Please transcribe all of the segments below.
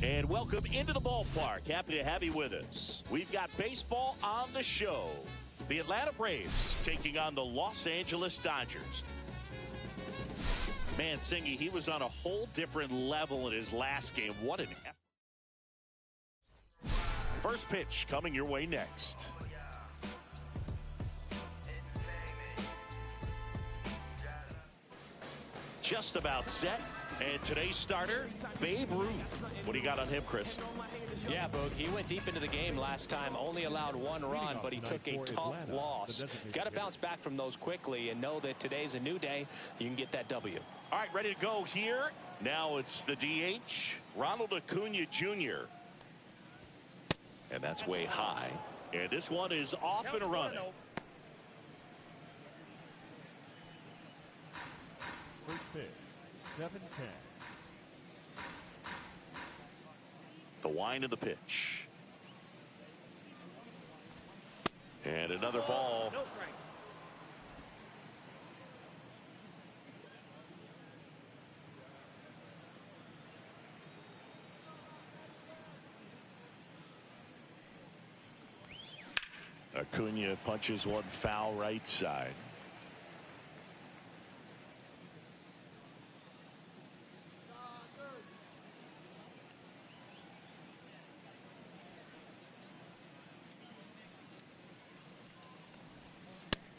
And welcome into the ballpark. Happy to have you with us. We've got baseball on the show. The Atlanta Braves taking on the Los Angeles Dodgers. Man, Singy, he was on a whole different level in his last game. What an effort. First pitch coming your way next. Just about set. And today's starter, Babe Ruth. What do you got on him, Chris? Yeah, Boog, he went deep into the game last time, only allowed one run, but he took a tough loss. Got to bounce back from those quickly and know that today's a new day. You can get that W. All right, ready to go here. Now it's the DH, Ronald Acuna Jr. And that's way high. And this one is off and running. First pitch. 7-10. The wind of the pitch. And another ball. No strike. Acuna punches one foul right side.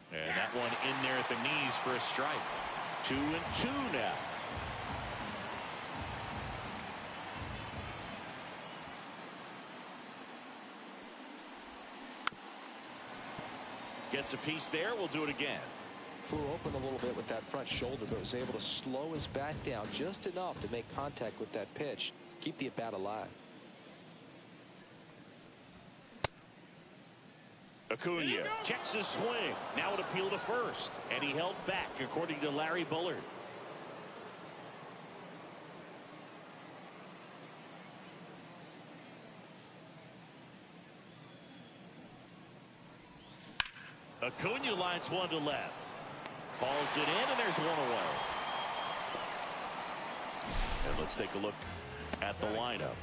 And that one in there at the knees for a strike. 2-2 now. Gets a piece there. We'll do it again. Flew open a little bit with that front shoulder, but was able to slow his bat down just enough to make contact with that pitch. Keep the at-bat alive. Acuna checks his swing. Now an appeal to first. And he held back, according to Larry Bullard. Acuna lines one to left. Balls it in, and there's one away. And let's take a look at the lineup.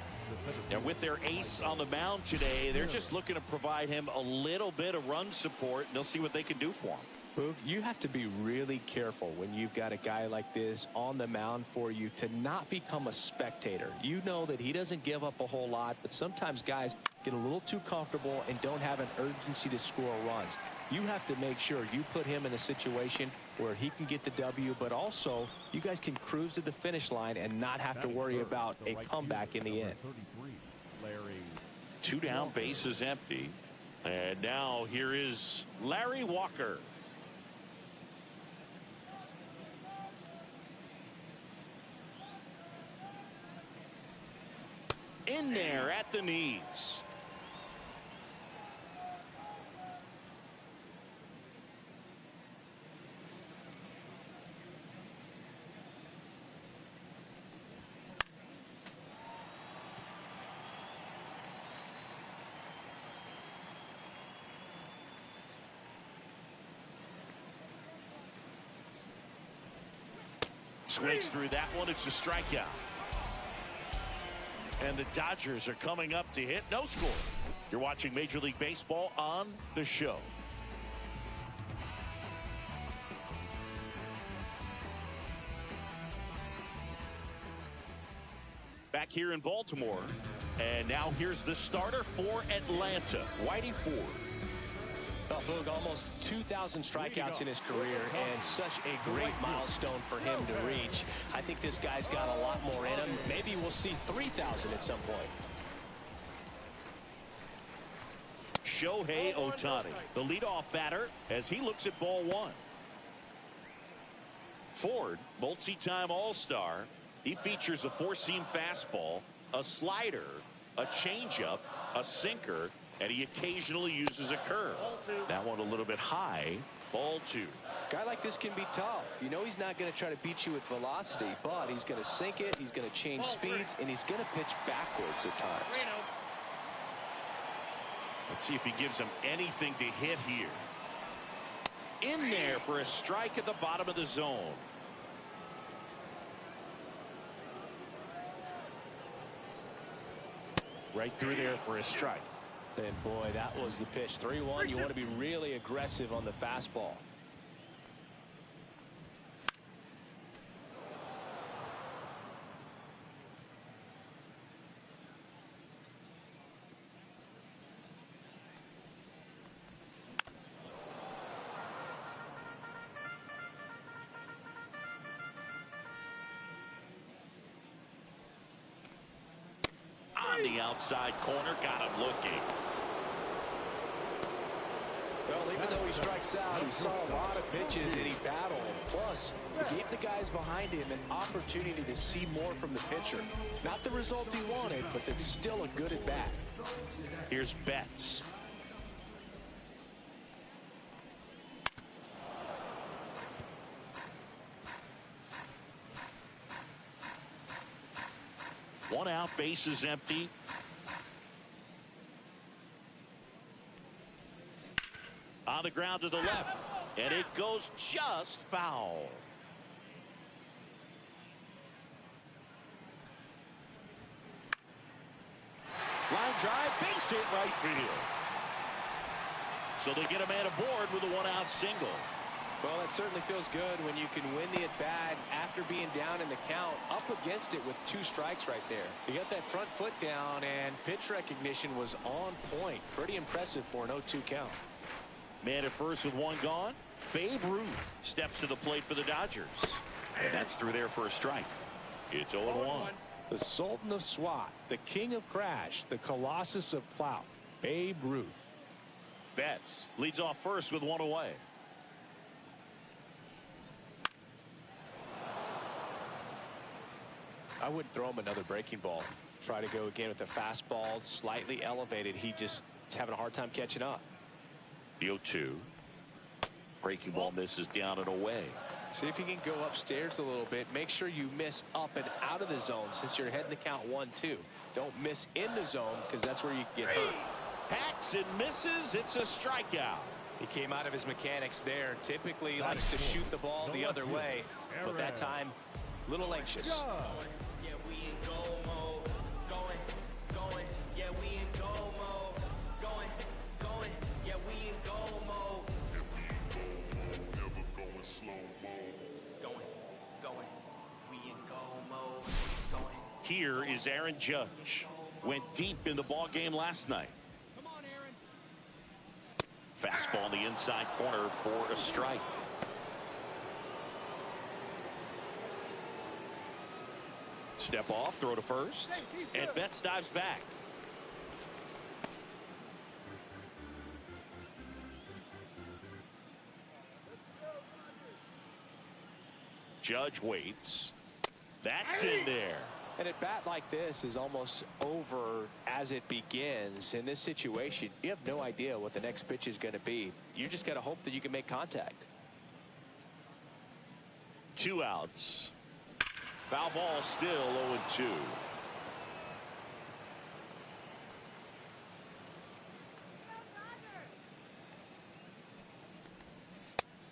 And with their ace on the mound today, they're just looking to provide him a little bit of run support, and they'll see what they can do for him. Boog, you have to be really careful when you've got a guy like this on the mound for you to not become a spectator. You know that he doesn't give up a whole lot, but sometimes guys get a little too comfortable and don't have an urgency to score runs. You have to make sure you put him in a situation where he can get the W, but also you guys can cruise to the finish line and not have to worry about a comeback in the end. 2 down, bases empty. And now here is Larry Walker. In there at the knees. Swings through that one. It's a strikeout. And the Dodgers are coming up to hit. No score. You're watching Major League Baseball on the show. Back here in Baltimore. And now here's the starter for Atlanta, Whitey Ford. Oh, Boog, almost 2,000 strikeouts in his career, and such a great milestone for him to reach. I think this guy's got a lot more in him. Maybe we'll see 3,000 at some point. Shohei Ohtani, the leadoff batter, as he looks at ball one. Ford, multi-time All-Star. He features a four-seam fastball, a slider, a changeup, a sinker, and he occasionally uses a curve. That one a little bit high. Ball two. Guy like this can be tough. You know he's not going to try to beat you with velocity, but he's going to sink it, he's going to change speeds, and he's going to pitch backwards at times. Let's see if he gives him anything to hit here. In there for a strike at the bottom of the zone. Right through there for a strike. And boy, that was the pitch. 3-1. You want to be really aggressive on the fastball. On the outside corner, got him looking. Well, even though he strikes out, he saw a lot of pitches and he battled. Plus, he gave the guys behind him an opportunity to see more from the pitcher. Not the result he wanted, but that's still a good at bat. Here's Betts. One out, base is empty. On the ground to the left, and it goes just foul. Line drive, base hit right field. So they get a man aboard with a one-out single. Well, that certainly feels good when you can win the at-bat after being down in the count, up against it with 2 strikes right there. You got that front foot down, and pitch recognition was on point. Pretty impressive for an 0-2 count. Man at first with 1 gone. Babe Ruth steps to the plate for the Dodgers. And that's through there for a strike. It's 0-1. The Sultan of SWAT, the King of Crash, the Colossus of Clout, Babe Ruth. Betts leads off first with 1 away. I wouldn't throw him another breaking ball. Try to go again with the fastball, slightly elevated. He just is having a hard time catching up. The 0-2. Breaking ball misses down and away. See if you can go upstairs a little bit. Make sure you miss up and out of the zone since you're heading the count 1-2. Don't miss in the zone because that's where you get hurt. Hacks and misses. It's a strikeout. He came out of his mechanics there. Typically likes to shoot the ball the other way, but that time a little anxious. Here is Aaron Judge. Went deep in the ball game last night. Come on, Aaron. Fastball in the inside corner for a strike. Step off, throw to first, and Betts dives back. Judge waits. That's in there. An at bat like this is almost over as it begins. In this situation, you have no idea what the next pitch is going to be. You just got to hope that you can make contact. 2 outs. Foul ball still 0-2.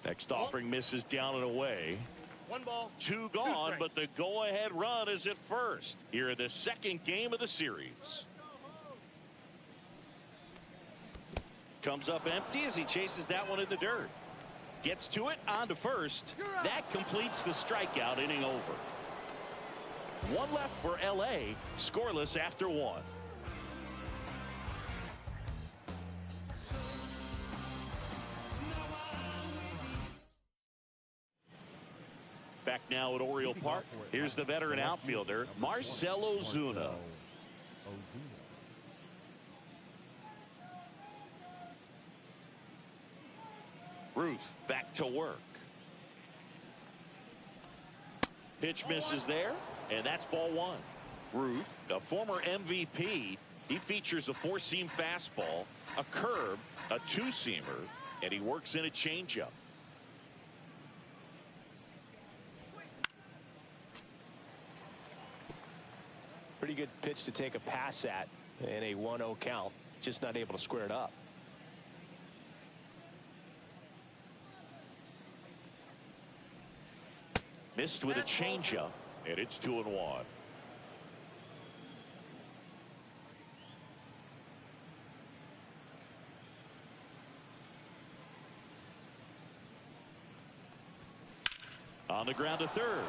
Next offering misses down and away. 1 ball. 2 gone, but the go-ahead run is at first. Here in the second game of the series. Comes up empty as he chases that one in the dirt. Gets to it, on to first. That completes the strikeout, inning over. 1 left for LA, scoreless after 1. Back now at Oriole Park. Here's the veteran outfielder, Marcell Ozuna. Ruth back to work. Pitch misses there, and that's ball 1. Ruth, a former MVP, he features a 4-seam fastball, a curve, a 2-seamer, and he works in a changeup. Pretty good pitch to take a pass at in a 1-0 count. Just not able to square it up. Missed with a changeup, and it's 2-1. On the ground to third.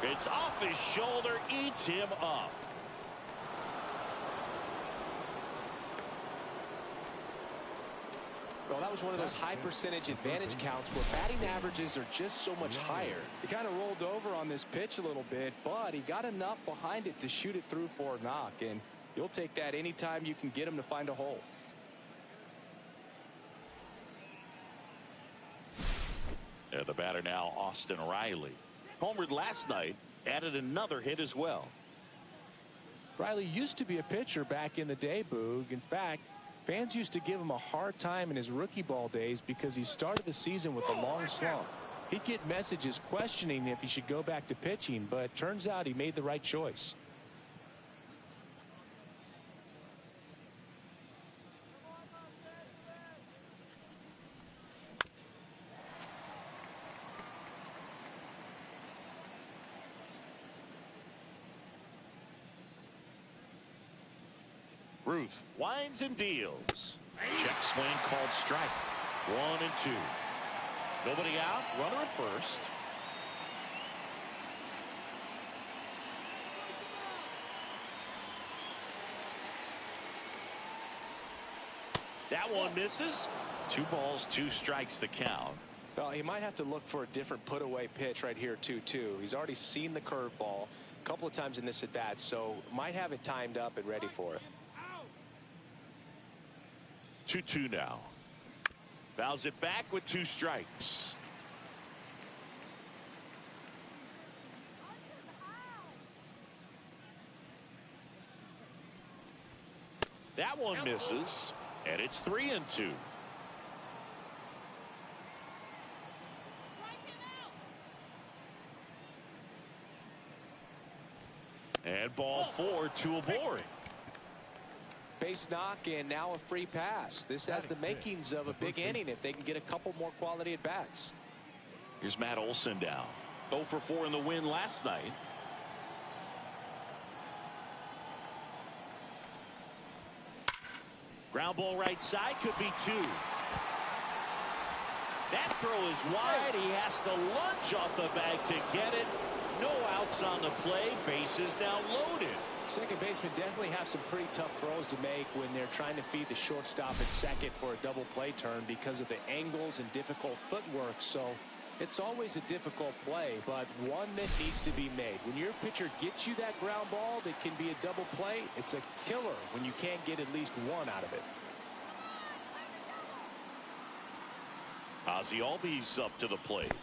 It's off his shoulder, eats him up. Well, that was one of those high percentage advantage counts where batting averages are just so much higher. He kind of rolled over on this pitch a little bit, but he got enough behind it to shoot it through for a knock, and you'll take that anytime you can get him to find a hole. And the batter now, Austin Riley. Homered last night, added another hit as well. Riley used to be a pitcher back in the day, Boog. In fact, fans used to give him a hard time in his rookie ball days because he started the season with a long slump. He'd get messages questioning if he should go back to pitching, but turns out he made the right choice. Ruth winds and deals. Check swing called strike. 1-2. Nobody out. Runner at first. That one misses. 2 balls, 2 strikes to count. Well, he might have to look for a different put-away pitch right here, 2-2. He's already seen the curveball a couple of times in this at-bat, so might have it timed up and ready for it. 2-2 now. Fouls it back with 2 strikes. That one misses, and it's 3-2. And ball 4, 2 aboard. Base knock and now a free pass. This has the makings of a big inning if they can get a couple more quality at bats. Here's Matt Olson down. 0 for 4 in the win last night. Ground ball right side, could be 2. That throw is wide. He has to lunge off the bag to get it. No outs on the play. Bases now loaded. Second baseman definitely have some pretty tough throws to make when they're trying to feed the shortstop at second for a double play turn because of the angles and difficult footwork. So it's always a difficult play, but one that needs to be made. When your pitcher gets you that ground ball that can be a double play, it's a killer when you can't get at least one out of it. Ozzie Albies up to the plate.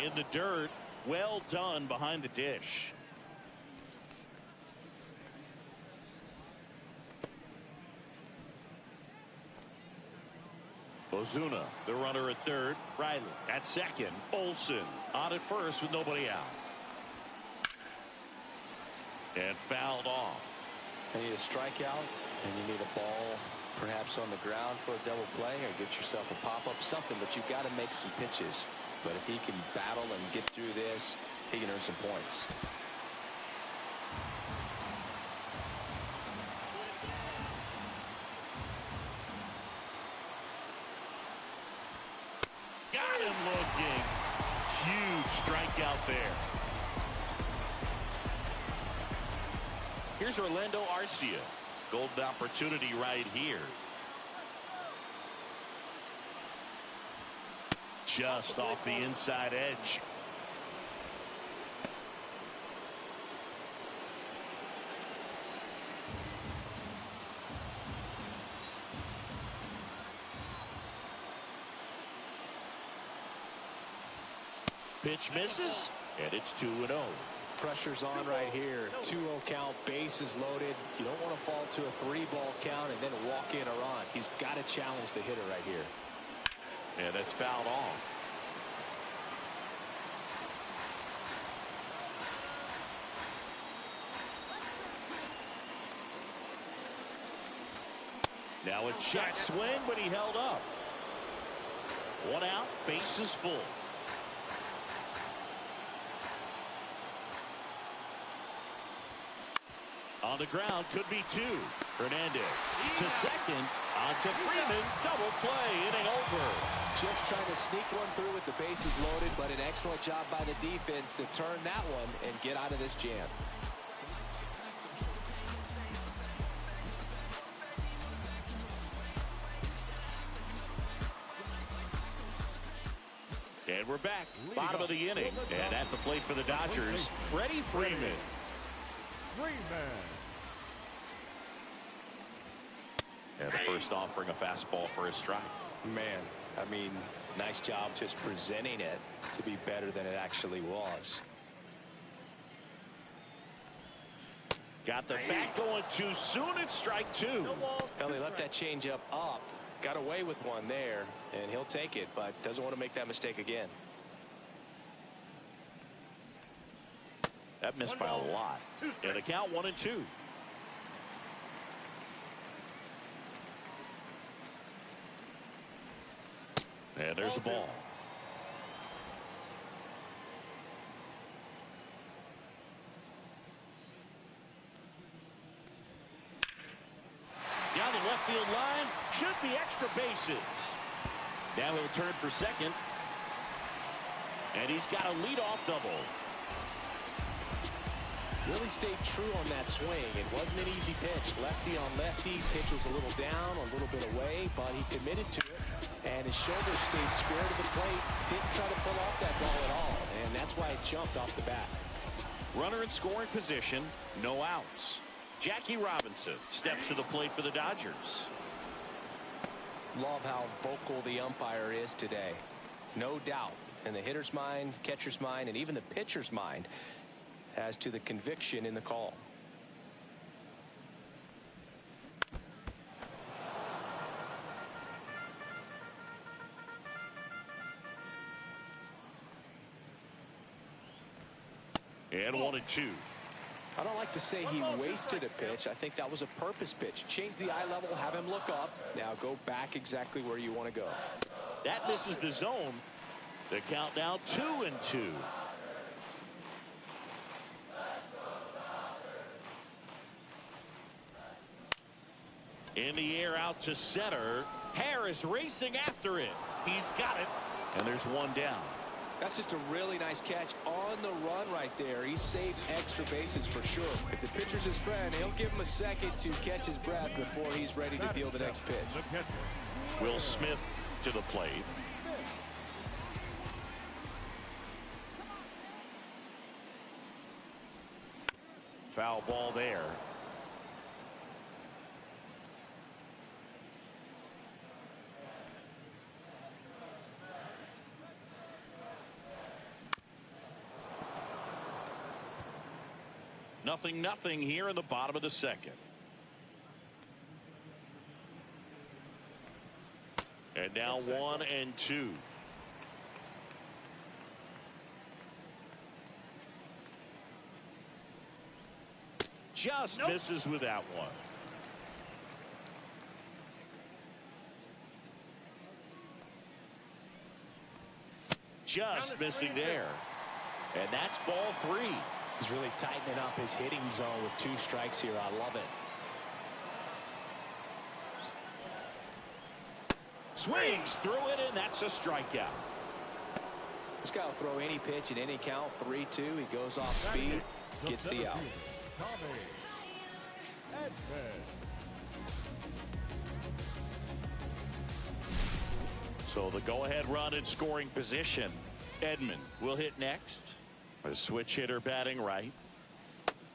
In the dirt. Well done behind the dish. Ozuna, the runner at third. Riley at second. Olson on at first with nobody out. And fouled off. You need a strikeout, and you need a ball perhaps on the ground for a double play, or get yourself a pop-up, something, but you've got to make some pitches. But if he can battle and get through this, he can earn some points. Got him looking. Huge strikeout there. Here's Orlando Arcia. Golden opportunity right here. Just off the inside edge. Pitch misses, and it's 2-0. Pressure's on right here. 2-0 count, bases loaded. You don't want to fall to a 3-ball count and then walk in or on. He's got to challenge the hitter right here. And that's fouled off. Now a check swing, but he held up. 1 out, bases full. On the ground, could be 2. Hernandez to second, on to Freeman, double play, inning over. Just trying to sneak one through with the bases loaded, but an excellent job by the defense to turn that one and get out of this jam. And we're back, bottom of the inning, and at the plate for the Dodgers, Freddie Freeman. And the first offering a fastball for a strike. Man, I mean, nice job just presenting it to be better than it actually was. Got the bat going too soon. It's strike two. Well, he left that changeup up. Got away with one there, and he'll take it, but doesn't want to make that mistake again. That missed by a lot. And the count 1-2. And there's a ball. Down the left field line, should be extra bases. Now he'll turn for second. And he's got a leadoff double. Really stayed true on that swing. It wasn't an easy pitch. Lefty on lefty. Pitch was a little down, a little bit away, but he committed to it. And his shoulder stayed square to the plate. Didn't try to pull off that ball at all. And that's why it jumped off the bat. Runner in scoring position, no outs. Jackie Robinson steps to the plate for the Dodgers. Love how vocal the umpire is today. No doubt. In the hitter's mind, catcher's mind, and even the pitcher's mind as to the conviction in the call. And 1-2. I don't like to say he wasted a pitch. I think that was a purpose pitch. Change the eye level, have him look up. Now go back exactly where you want to go. That misses the zone. The count now 2-2. In the air out to center. Harris racing after it. He's got it. And there's one down. That's just a really nice catch on the run right there. He saved extra bases for sure. If the pitcher's his friend, he'll give him a second to catch his breath before he's ready to deal the next pitch. Will Smith to the plate. Foul ball there. Nothing here in the bottom of the second. And now 1-2. Just misses with that one. Just missing there. And that's ball three. He's really tightening up his hitting zone with 2 strikes here. I love it. Swings through it, and that's a strikeout. This guy will throw any pitch at any count. 3-2. He goes off speed, gets the out. So the go-ahead run in scoring position. Edman will hit next. A switch hitter batting right.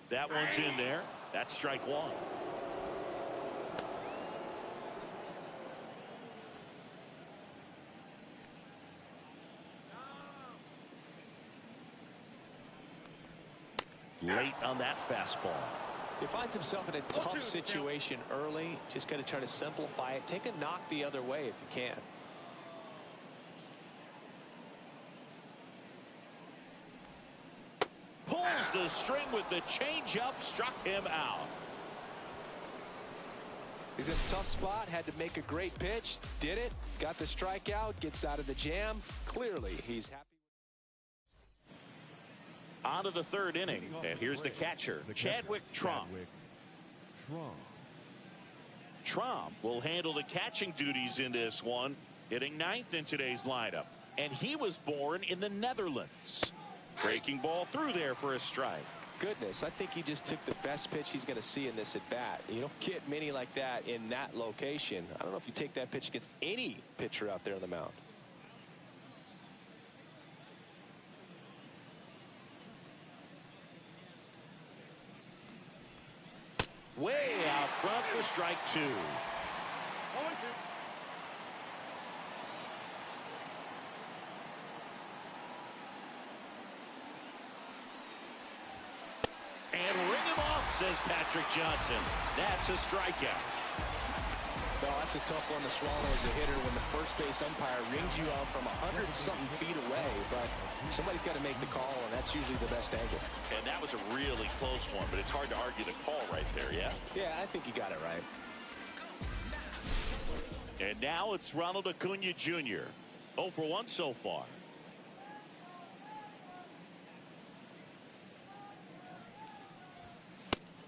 That one's in there. That's strike one. Late on that fastball. He finds himself in a tough situation early. Just got to try to simplify it. Take a knock the other way if you can. Pulls the string with the changeup, struck him out. He's in a tough spot, had to make a great pitch, did it, got the strikeout, gets out of the jam. Clearly, he's happy. On to the third inning, and here's the catcher, Chadwick Tromp. Tromp will handle the catching duties in this one, hitting 9th in today's lineup. and he was born in the Netherlands. Breaking ball through there for a strike. Goodness, I think he just took the best pitch he's going to see in this at bat. You don't get many like that in that location. I don't know if you take that pitch against any pitcher out there on the mound. Way out front for strike 2. 0-2. And ring him off, says Patrick Johnson. That's a strikeout. Well, that's a tough one to swallow as a hitter when the first base umpire rings you out from 100-something feet away, but somebody's got to make the call, and that's usually the best angle. And that was a really close one, but it's hard to argue the call right there, yeah? Yeah, I think you got it right. And now it's Ronald Acuna Jr. 0 for 1 so far.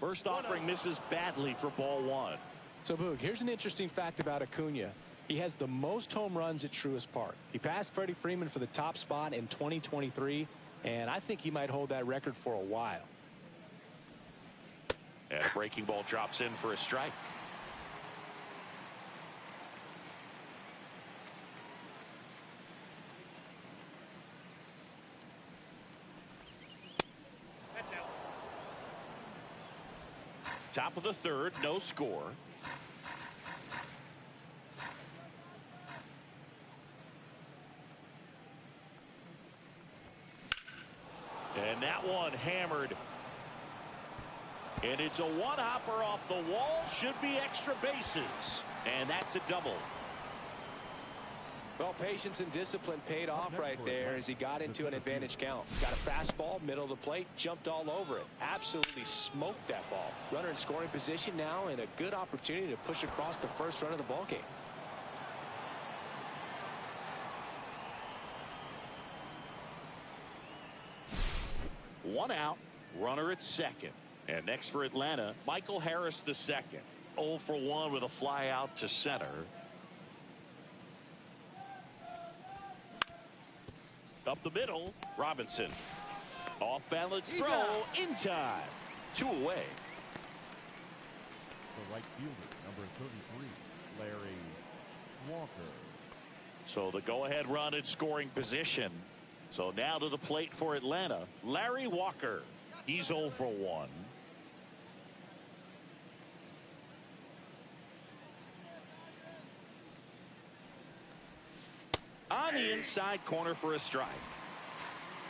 First offering misses badly for ball 1. So, Boog, here's an interesting fact about Acuna. He has the most home runs at Truist Park. He passed Freddie Freeman for the top spot in 2023, and I think he might hold that record for a while. And a breaking ball drops in for a strike. That's out. Top of the third, no score. And that one hammered. And it's a one-hopper off the wall. Should be extra bases. And that's a double. Well, patience and discipline paid off right there as he got into an advantage count. Got a fastball, middle of the plate, jumped all over it. Absolutely smoked that ball. Runner in scoring position now, and a good opportunity to push across the first run of the ballgame. One out, runner at second. And next for Atlanta, Michael Harris the second. 0 for 1 with a fly out to center. Up the middle, Robinson. Off balance throw in time. 2 away. The right fielder, number 33, Larry Walker. So the go-ahead run in scoring position. So now to the plate for Atlanta, Larry Walker. He's 0 for 1. On the inside corner for a strike.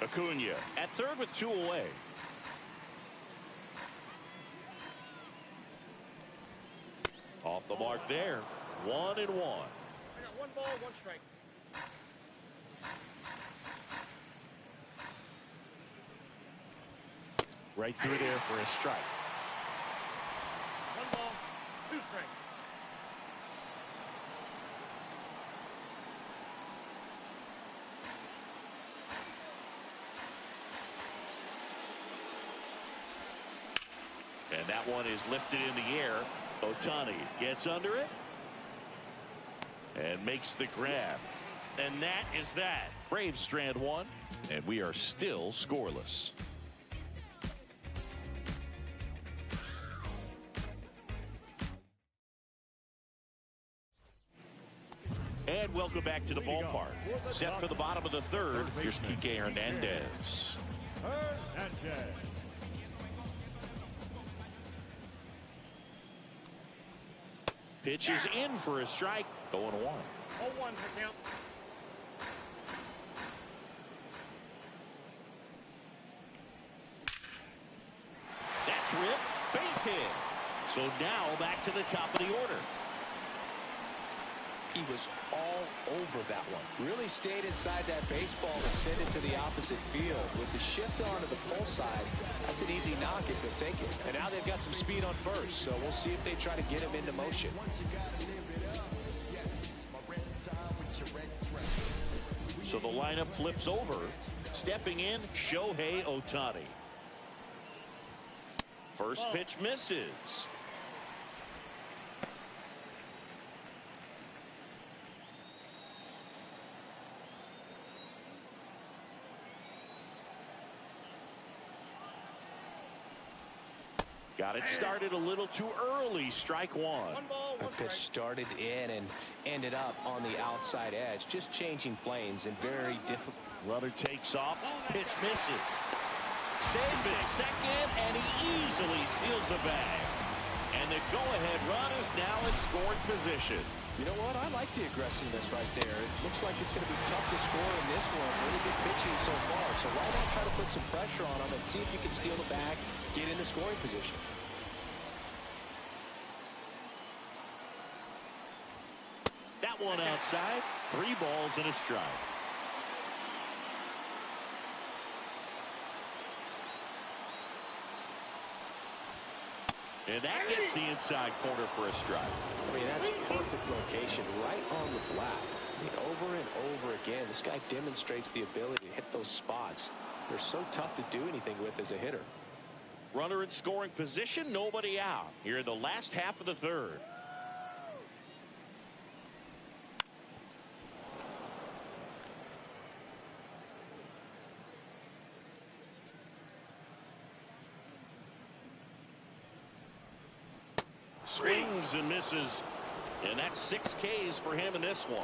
Acuna at third with 2 away. Off the mark there. 1-1. I got 1 ball, 1 strike. Right through there for a strike. 1 ball, 2 strike. And that one is lifted in the air. Ohtani gets under it and makes the grab. And that is that. Braves strand 1, and we are still scoreless. And welcome back to the ballpark. Set for the bottom of the third. Here's Kike Hernandez. Hernandez. Pitch is in for a strike. 0-1. 0-1 for count. That's ripped. Base hit. So now back to the top of the order. He was all over that one. Really stayed inside that baseball and sent it to the opposite field. With the shift on to the pull side, that's an easy knock if he'll take it. And now they've got some speed on first, so we'll see if they try to get him into motion. So the lineup flips over. Stepping in, Shohei Ohtani. First pitch misses. Got it started a little too early. Strike one. One ball, one That pitch strike. started in and ended up on the outside edge, just changing planes and very difficult. Runner takes off. Pitch misses. Saves at second, and he easily steals the bag. And the go-ahead run is now in scoring position. You know what? I like the aggressiveness right there. It looks like it's going to be tough to score in this one. Really good pitching so far. So why not try to put some pressure on him and see if you can steal the bag, get into scoring position. That one outside. 3 balls and a strike. And that gets the inside corner for a strike. I mean, that's perfect location right on the black. I mean, over and over again, this guy demonstrates the ability to hit those spots. They're so tough to do anything with as a hitter. Runner in scoring position, nobody out. Here in the last half of the third. Swings and misses. And that's 6 Ks for him in this one.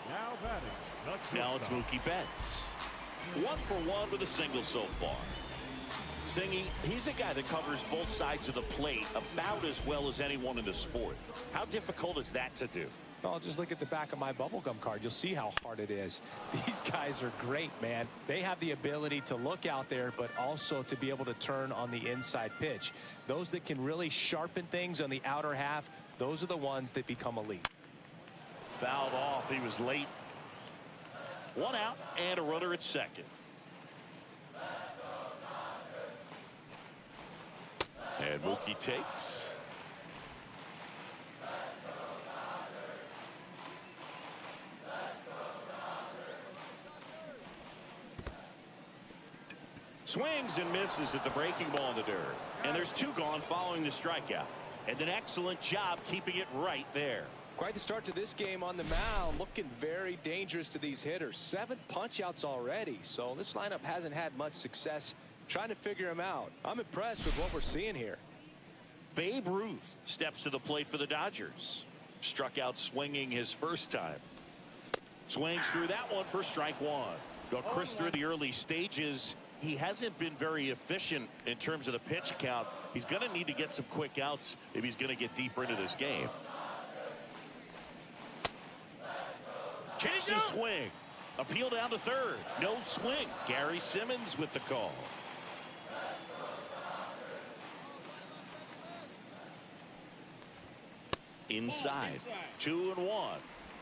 Now batting. Now it's Mookie Betts. 1 for 1 with a single so far. Singy, he's a guy that covers both sides of the plate about as well as anyone in the sport. How difficult is that to do? Well, just look at the back of my bubblegum card. You'll see how hard it is. These guys are great, man. They have the ability to look out there, but also to be able to turn on the inside pitch. Those that can really sharpen things on the outer half, those are the ones that become elite. Fouled off. He was late. 1 out and a runner at second. And Mookie takes. Swings and misses at the breaking ball in the dirt. And there's 2 gone following the strikeout. And an excellent job keeping it right there. Quite the start to this game on the mound. Looking very dangerous to these hitters. 7 punch-outs already. So this lineup hasn't had much success trying to figure him out. I'm impressed with what we're seeing here. Babe Ruth steps to the plate for the Dodgers. Struck out swinging his first time. Swings through that one for strike 1. Go Chris through the early stages. He hasn't been very efficient in terms of the pitch count. He's going to need to get some quick outs if he's going to get deeper into this game. Chase the swing. Appeal down to third. No swing. Gary Simmons with the call. Inside. 2-1.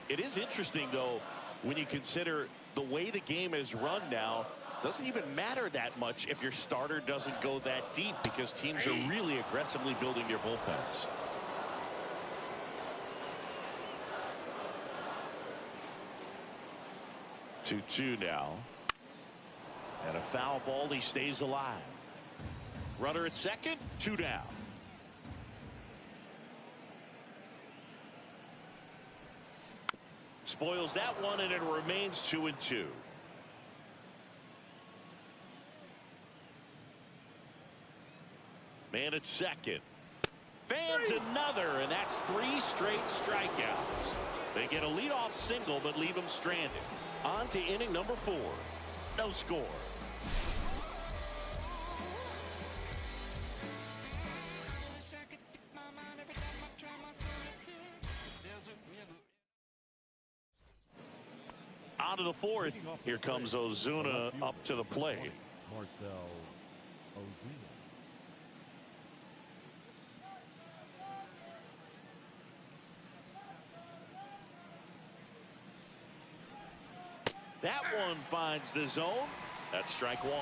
It is interesting, though, when you consider the way the game is run now. Doesn't even matter that much if your starter doesn't go that deep because teams are really aggressively building their bullpens. Two now. And a foul ball. He stays alive. Runner at second. 2 down. Spoils that one, and it remains 2-2. Man at second. Fans another, and that's 3 straight strikeouts. They get a leadoff single, but leave him stranded. On to inning number 4. No score. On to the 4th. Here comes Ozuna up to the plate. Marcel Ozuna. That one finds the zone. That's strike 1.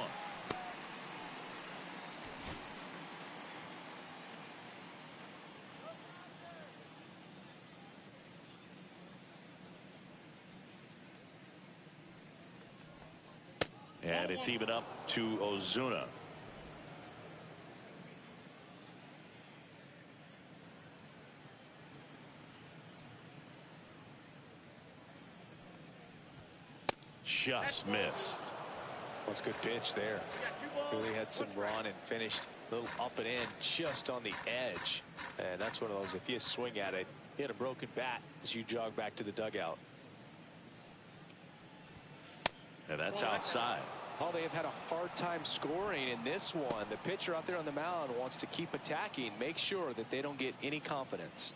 And it's even up to Ozuna. Just missed. That's a good pitch there. You got 2 balls, Really had some 1 strike. run and finished a little up and in just on the edge. And that's one of those, if you swing at it, hit a broken bat as you jog back to the dugout. And that's outside. Oh, they have had a hard time scoring in this one. The pitcher out there on the mound wants to keep attacking, make sure that they don't get any confidence.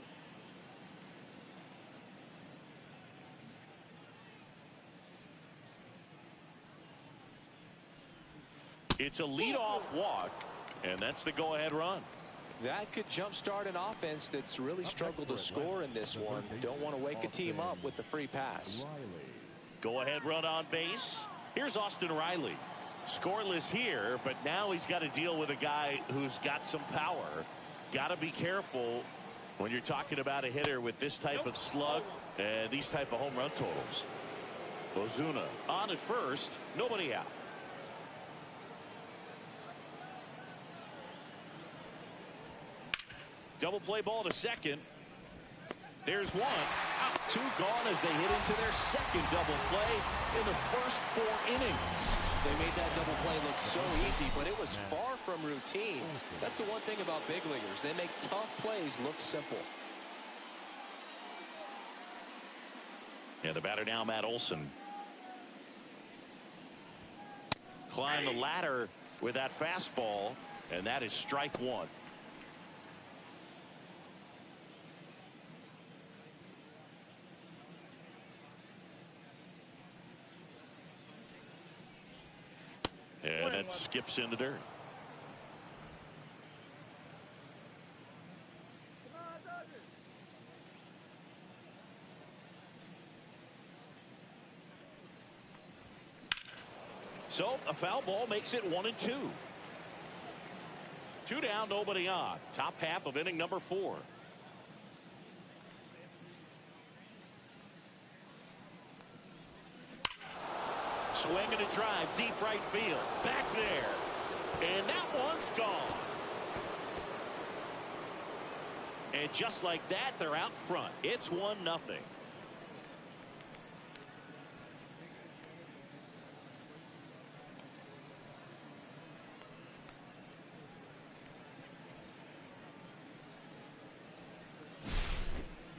It's a leadoff walk, and that's the go-ahead run. That could jumpstart an offense that's really struggled to score in this one. Don't want to wake a team up with the free pass. Go-ahead run on base. Here's Austin Riley. Scoreless here, but now he's got to deal with a guy who's got some power. Got to be careful when you're talking about a hitter with this type of slug and these type of home run totals. Ozuna on at first, nobody out. Double play ball to second. There's one. Out, 2 gone as they hit into their second double play in the first 4 innings. They made that double play look so easy, but it was far from routine. That's the one thing about big leaguers. They make tough plays look simple. And the batter now, Matt Olson. Climb the ladder with that fastball, and that is strike 1. And that skips into dirt. So a foul ball makes it 1-2. 2 down, nobody on. Top half of inning number 4. Swing and a drive, deep right field. Back there. And that one's gone. And just like that, they're out front. It's 1-0.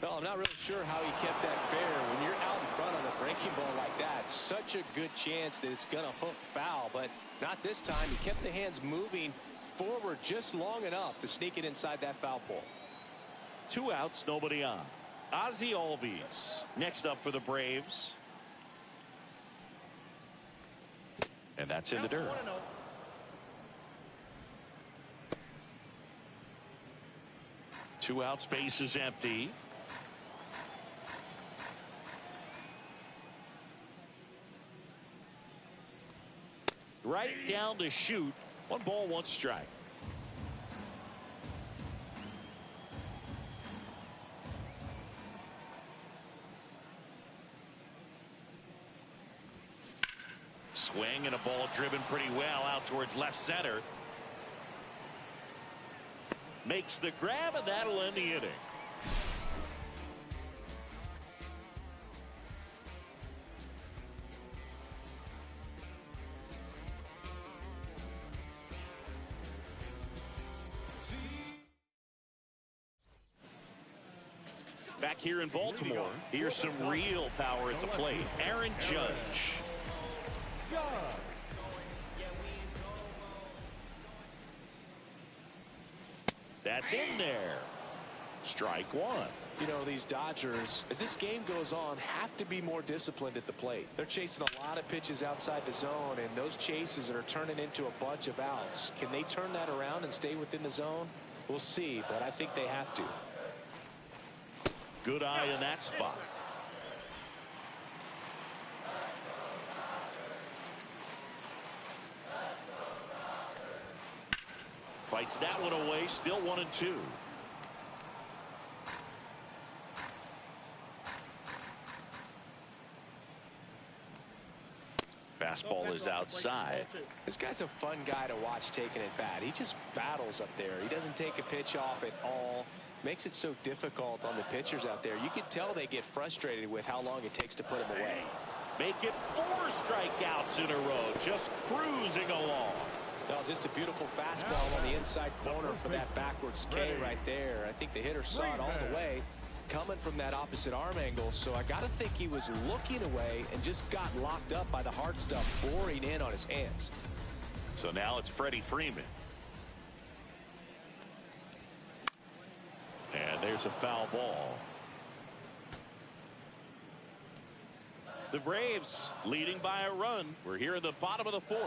Well, I'm not really sure how he kept that fair. When you're out in front on a breaking ball like that, such a good chance that it's going to hook foul, but not this time. He kept the hands moving forward just long enough to sneak it inside that foul pole. 2 outs, nobody on. Ozzie Albies next up for the Braves. And that's in the dirt. 1-0. Two outs, base is empty. Right down to shoot. 1 ball, 1 strike. Swing and a ball driven pretty well out towards left center. Makes the grab, and that'll end the inning. Back here in Baltimore, here's some real power at the plate. Aaron Judge. That's in there. Strike 1. You know, these Dodgers, as this game goes on, have to be more disciplined at the plate. They're chasing a lot of pitches outside the zone, and those chases are turning into a bunch of outs. Can they turn that around and stay within the zone? We'll see, but I think they have to. Good eye in that spot. Fights that one away, still 1-2. Fastball is outside. This guy's a fun guy to watch taking at bat. He just battles up there. He doesn't take a pitch off at all. Makes it so difficult on the pitchers out there. You can tell they get frustrated with how long it takes to put him away. Make it 4 strikeouts in a row, just cruising along. No, just a beautiful fastball on the inside corner for that backwards K right there. I think the hitter saw it all the way coming from that opposite arm angle. So I got to think he was looking away and just got locked up by the hard stuff boring in on his hands. So now it's Freddie Freeman. And there's a foul ball. The Braves leading by a run. We're here in the bottom of the 4th.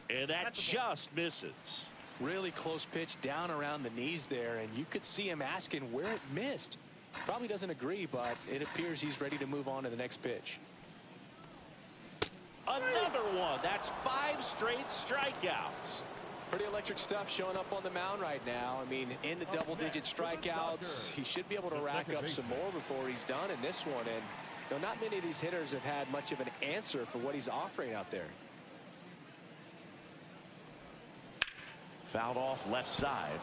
And that just misses. Really close pitch down around the knees there, and you could see him asking where it missed. Probably doesn't agree, but it appears he's ready to move on to the next pitch. Another one. That's 5 straight strikeouts. Pretty electric stuff showing up on the mound right now. I mean, into double-digit strikeouts. He should be able to rack up some more before he's done in this one. And you know, not many of these hitters have had much of an answer for what he's offering out there. Fouled off left side.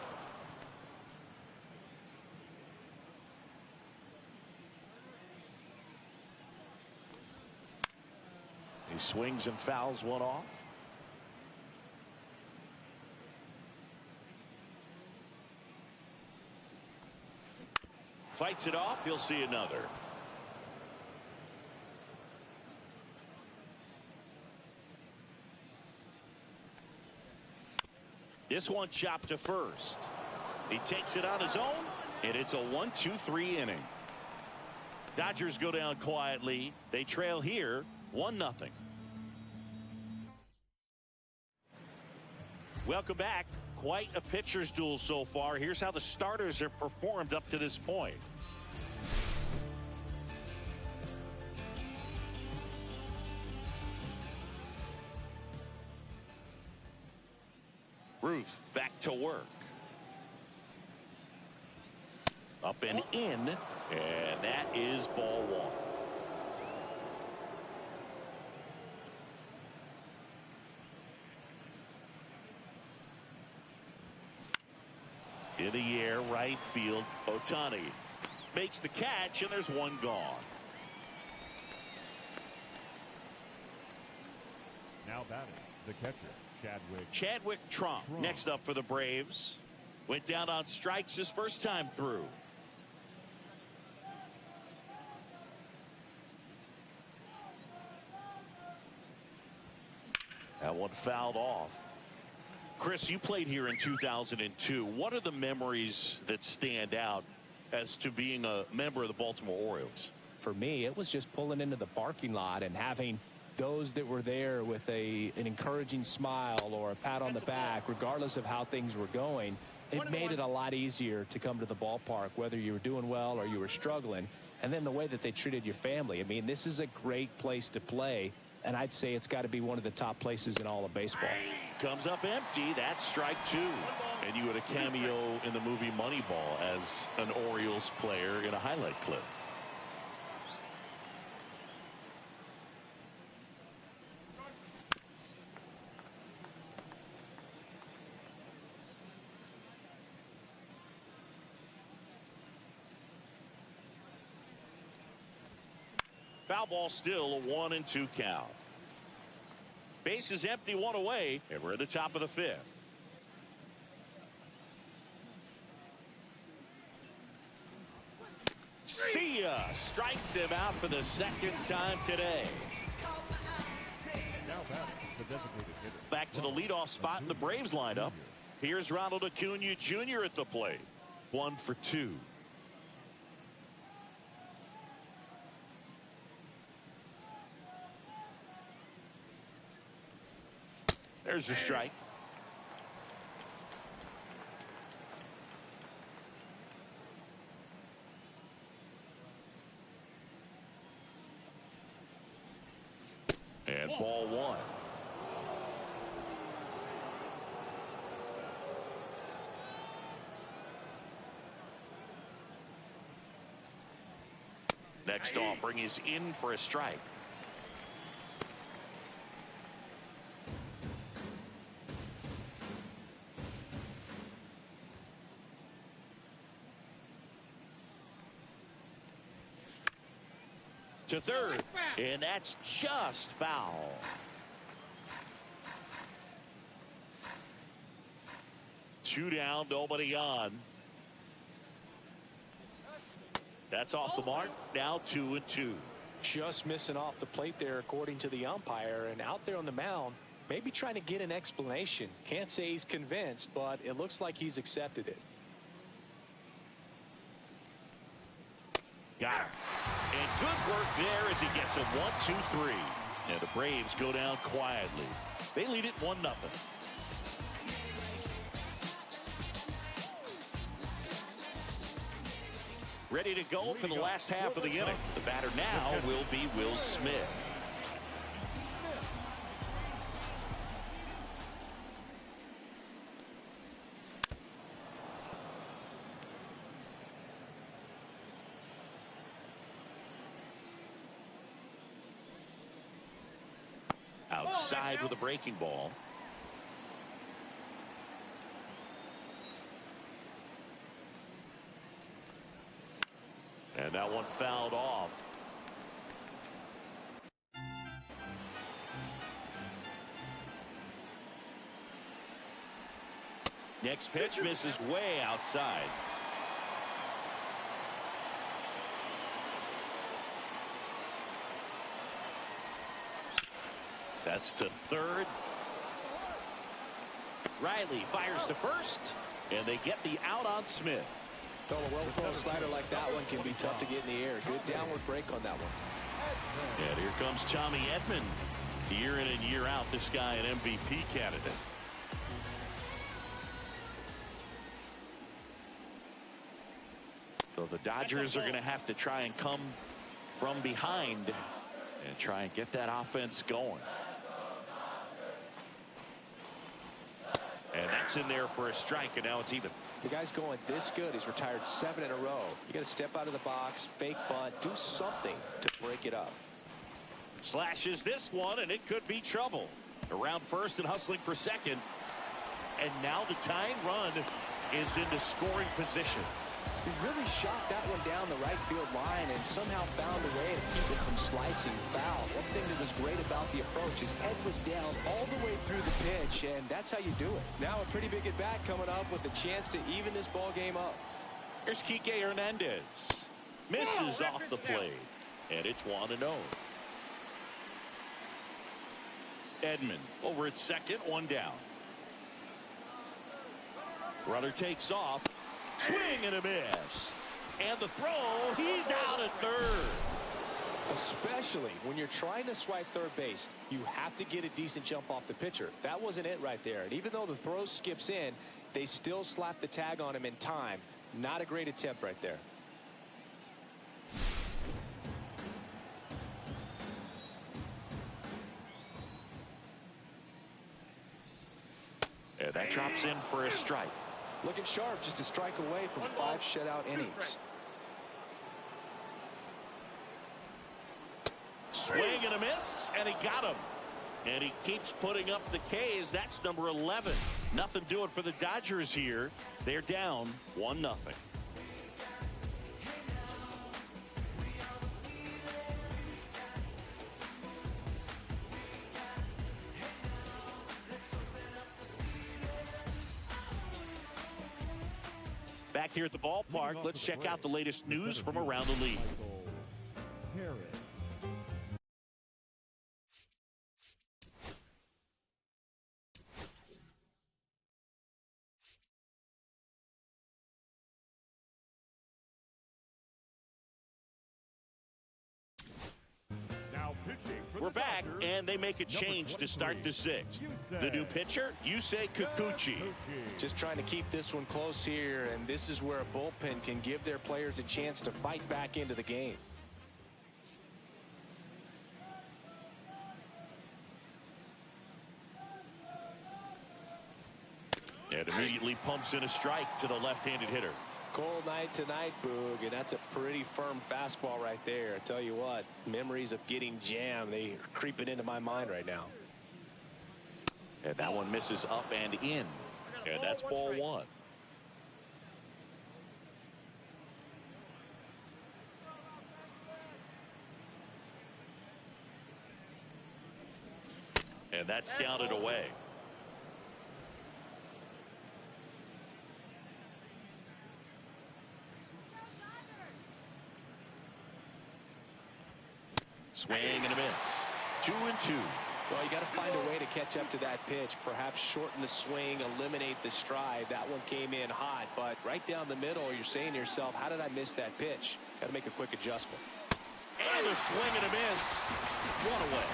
He swings and fouls one off. Fights it off. He'll see another. This one chopped to first. He takes it on his own, and it's a 1-2-3 inning. Dodgers go down quietly. They trail here 1-0. Welcome back. Quite a pitcher's duel so far. Here's how the starters have performed up to this point. Ruth back to work. Up and in, and that is ball 1. In the air, right field. Ohtani makes the catch, and there's one gone. Now batting, the catcher, Chadwick Trump next up for the Braves. Went down on strikes his first time through. That one fouled off. Chris, you played here in 2002. What are the memories that stand out as to being a member of the Baltimore Orioles? For me, it was just pulling into the parking lot and having those that were there with an encouraging smile or a pat on the back, regardless of how things were going. It made it a lot easier to come to the ballpark, whether you were doing well or you were struggling. And then the way that they treated your family. I mean, this is a great place to play, and I'd say it's got to be one of the top places in all of baseball. Comes up empty. That's strike 2. And you had a cameo in the movie Moneyball as an Orioles player in a highlight clip. Foul ball, still a 1-2 count. Base is empty, 1 away, and we're at the top of the 5th. See ya! Strikes him out for the second time today. now batting, the designated hitter. Back to the leadoff spot in the Braves lineup. Here's Ronald Acuna Jr. at the plate. 1 for 2. There's a strike. And ball 1. Next offering is in for a strike. to third, and that's just foul. Two down, nobody on. That's off the mark. Now 2-2. Just missing off the plate there, according to the umpire, and out there on the mound, maybe trying to get an explanation. Can't say he's convinced, but it looks like he's accepted it. Got her. And good work there as he gets a 1-2-3. And the Braves go down quietly. They lead it 1-0. Ready to go for the last half of the inning. The batter now will be Will Smith. Outside with a breaking ball. And that one fouled off. Next pitch misses way outside. That's to third. Riley fires to first, and they get the out on Smith. A well-thrown slider like that one can be tough to get in the air. Good downward break on that one. And here comes Tommy Edman. Year in and year out, this guy an MVP candidate. So the Dodgers are going to have to try and come from behind and try and get that offense going. And that's in there for a strike, and now it's even. The guy's going this good. He's retired 7 in a row. You got to step out of the box, fake bunt, do something to break it up. Slashes this one, and it could be trouble. Around first and hustling for second. And now the tying run is into scoring position. He really shot that one down the right field line and somehow found a way to keep it from slicing foul. One thing that was great about the approach, his head was down all the way through the pitch, and that's how you do it. Now a pretty big at bat coming up with a chance to even this ball game up. Here's Kike Hernandez. Misses off the plate, and it's 1-0. Edman over at second, one down. Runner takes off. Swing and a miss. And the throw, he's out at third. Especially when you're trying to swipe third base, you have to get a decent jump off the pitcher. That wasn't it right there. And even though the throw skips in, they still slap the tag on him in time. Not a great attempt right there. And that drops in for a strike. Looking sharp, just a strike away from 5 shutout innings. Swing and a miss, and he got him. And he keeps putting up the K's. That's number 11. Nothing doing for the Dodgers here. They're down 1-0. Back here at the ballpark, let's check out the latest news from around the league. We're back, and they make a change to start the 6th. The new pitcher, Yusei Kikuchi. Just trying to keep this one close here, and this is where a bullpen can give their players a chance to fight back into the game. And immediately pumps in a strike to the left-handed hitter. Cold night tonight, Boog, and that's a pretty firm fastball right there. I tell you what, memories of getting jammed, they are creeping into my mind right now. And that one misses up and in. And that's ball 1. And that's down and away. Swing and a miss. 2-2. Well, you got to find a way to catch up to that pitch. Perhaps shorten the swing, eliminate the stride. That one came in hot, but right down the middle, you're saying to yourself, how did I miss that pitch? Got to make a quick adjustment. And a swing and a miss. One away.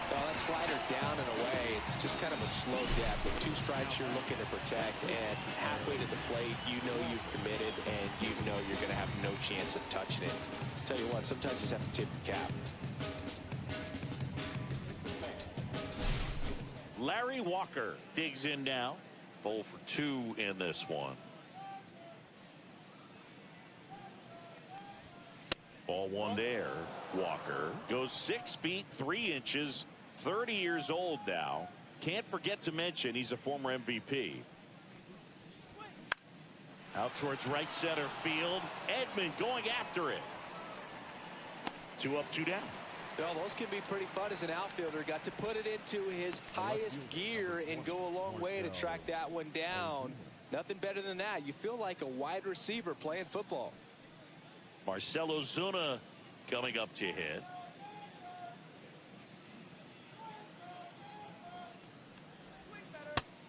Well, that slider down and away, it's just kind of a slow death. With 2 strikes you're looking to protect, and halfway to the plate, you know you've committed, and you know you're going to have no chance of touching it. Tell you what, sometimes you just have to tip the cap. Larry Walker digs in now. 0 for 2 in this one. Ball 1 there. Walker goes 6 feet 3 inches. 30 years old now. Can't forget to mention he's a former MVP. Out towards right center field. Edman going after it. 2 up, 2 down. Well, those can be pretty fun as an outfielder. Got to put it into his highest gear and go a long way to track that one down. Nothing better than that. You feel like a wide receiver playing football. Marcell Ozuna coming up to hit.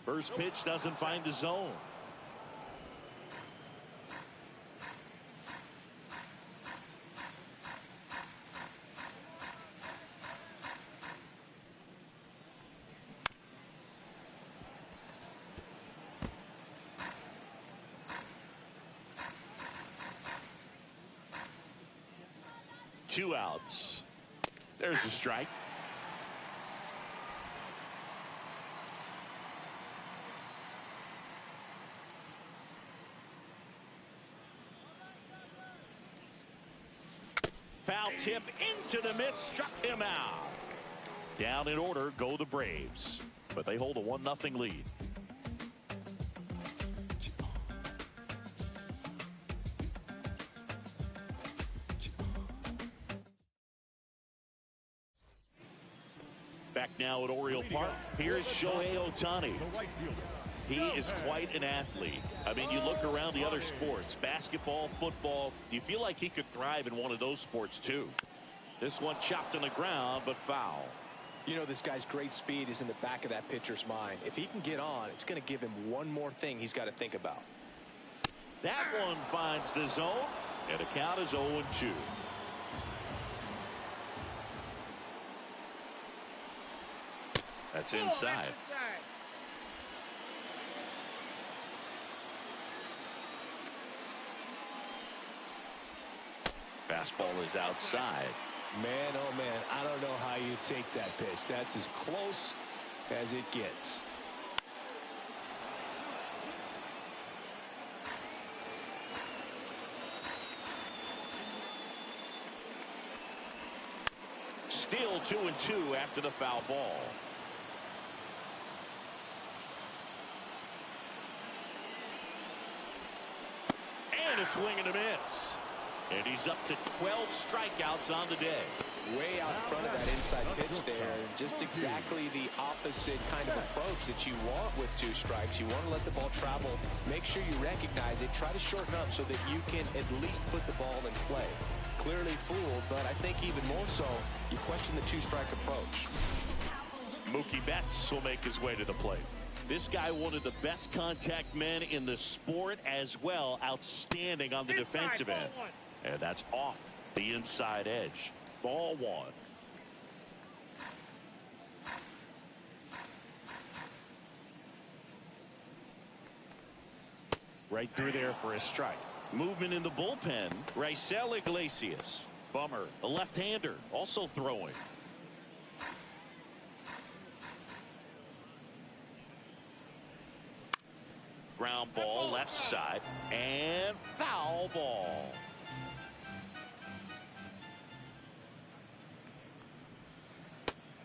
First pitch doesn't find the zone. Two outs. There's a strike. Foul tip into the mid, struck him out. Down in order go the Braves, but they hold a 1-0 lead. Back now at Oriole Park. Here's Shohei Ohtani. He is quite an athlete. I mean, you look around the other sports, basketball, football, you feel like he could thrive in one of those sports too. This one chopped on the ground, but foul. You know, this guy's great speed is in the back of that pitcher's mind. If he can get on, it's going to give him one more thing he's got to think about. That one finds the zone, and the count is 0-2. That's inside. Fastball is outside. Man, oh man, I don't know how you take that pitch. That's as close as it gets. Still 2-2 after the foul ball. And a swing and a miss. And he's up to 12 strikeouts on the day. Way out in front of that inside pitch there. Just exactly the opposite kind of approach that you want with 2 strikes. You want to let the ball travel. Make sure you recognize it. Try to shorten up so that you can at least put the ball in play. Clearly fooled, but I think even more so, you question the 2-strike approach. Mookie Betts will make his way to the plate. This guy, one of the best contact men in the sport as well. Outstanding on the defensive end. And that's off the inside edge. Ball 1. Right through there for a strike. Movement in the bullpen. Raisel Iglesias. Bummer. A left-hander also throwing. Ground ball left side. And foul ball.